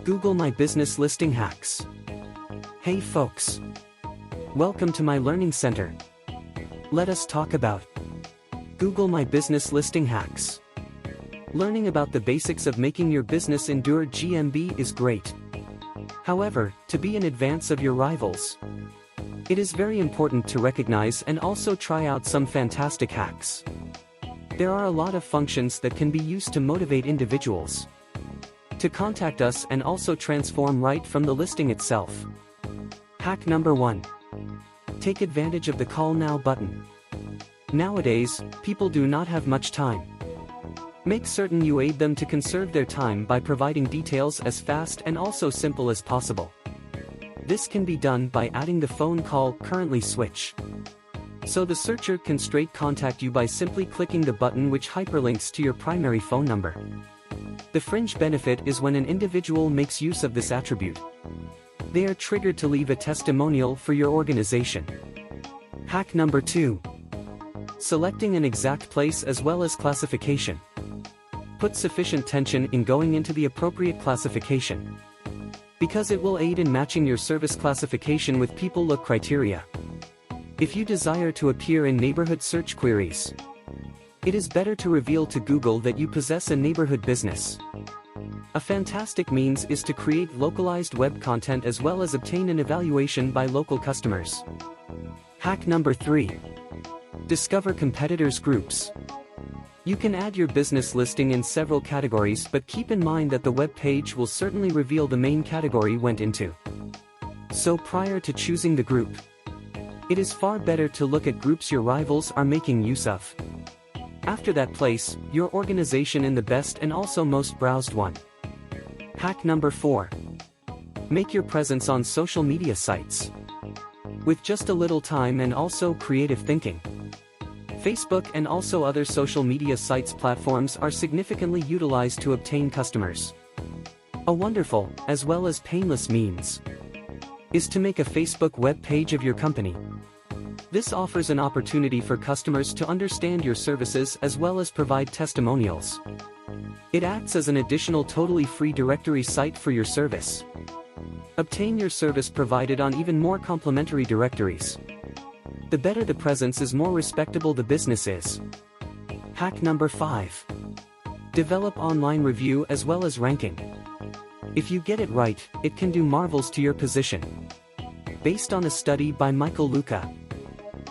Google My Business Listing Hacks. Hey folks! Welcome to my learning center. Let us talk about Google My Business Listing Hacks. Learning about the basics of making your business endure GMB is great. However, to be in advance of your rivals, it is very important to recognize and also try out some fantastic hacks. There are a lot of functions that can be used to motivate individuals to contact us and also transform right from the listing itself. Hack number 1. Take advantage of the Call Now button. Nowadays, people do not have much time. Make certain you aid them to conserve their time by providing details as fast and also simple as possible. This can be done by adding the phone call currently switch. So the searcher can straight contact you by simply clicking the button which hyperlinks to your primary phone number. The fringe benefit is when an individual makes use of this attribute, they are triggered to leave a testimonial for your organization. Hack number 2. Selecting an exact place as well as classification. Put sufficient tension in going into the appropriate classification, because it will aid in matching your service classification with people look criteria. If you desire to appear in neighborhood search queries, it is better to reveal to Google that you possess a neighborhood business. A fantastic means is to create localized web content as well as obtain an evaluation by local customers. Hack number 3. Discover competitors' groups. You can add your business listing in several categories, but keep in mind that the web page will certainly reveal the main category went into. So prior to choosing the group, it is far better to look at groups your rivals are making use of. After that, place your organization in the best and also most browsed one. Hack number 4. Make your presence on social media sites. With just a little time and also creative thinking, Facebook and also other social media sites platforms are significantly utilized to obtain customers. A wonderful, as well as painless means, is to make a Facebook web page of your company. This offers an opportunity for customers to understand your services as well as provide testimonials. It acts as an additional totally free directory site for your service. Obtain your service provided on even more complimentary directories. The better the presence is, more respectable the business is. Hack number 5. Develop online review as well as ranking. If you get it right, it can do marvels to your position. Based on a study by Michael Luca,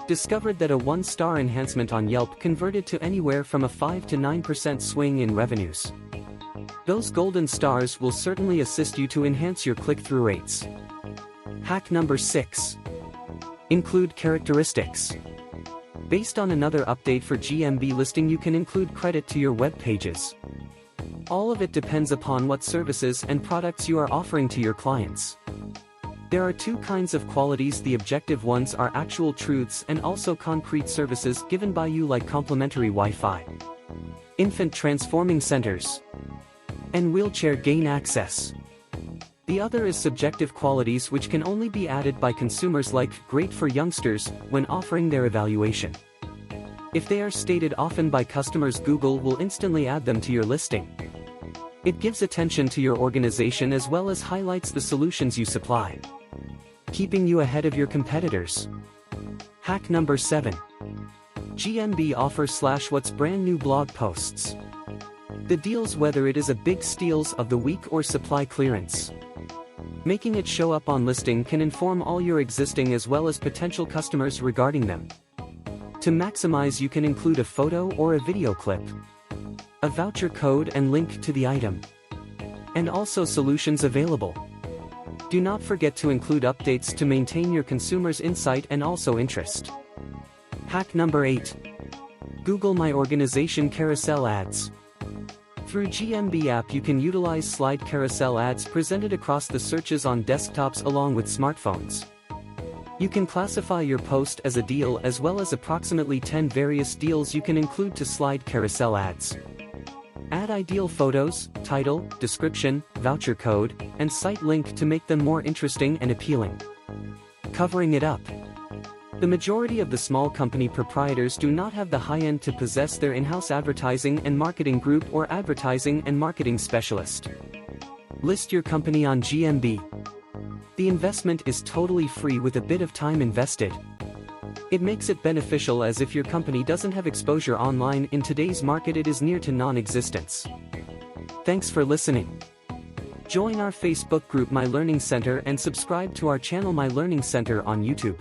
discovered that a 1-star enhancement on Yelp converted to anywhere from a 5 to 9% swing in revenues. Those golden stars will certainly assist you to enhance your click-through rates. Hack number 6. Include characteristics. Based on another update for GMB listing, you can include credit to your web pages. All of it depends upon what services and products you are offering to your clients. There are 2 kinds of qualities. The objective ones are actual truths and also concrete services given by you, like complimentary Wi-Fi, infant transforming centers, and wheelchair gain access. The other is subjective qualities which can only be added by consumers, like great for youngsters when offering their evaluation. If they are stated often by customers, Google will instantly add them to your listing. It gives attention to your organization as well as highlights the solutions you supply, keeping you ahead of your competitors. Hack number 7. GMB Offer / what's brand new blog posts. The deals, whether it is a big steals of the week or supply clearance, making it show up on listing can inform all your existing as well as potential customers regarding them. To maximize, you can include a photo or a video clip, a voucher code and link to the item, and also solutions available. Do not forget to include updates to maintain your consumers' insight and also interest. Hack number 8. Google My Organization Carousel Ads. Through GMB app, you can utilize slide carousel ads presented across the searches on desktops along with smartphones. You can classify your post as a deal as well as approximately 10 various deals you can include to slide carousel ads. Add ideal photos, title, description, voucher code, and site link to make them more interesting and appealing. Covering it up. The majority of the small company proprietors do not have the high end to possess their in-house advertising and marketing group or advertising and marketing specialist. List your company on GMB. The investment is totally free with a bit of time invested. It makes it beneficial as if your company doesn't have exposure online in today's market it is near to non-existence. Thanks for listening. Join our Facebook group My Learning Center and subscribe to our channel My Learning Center on YouTube.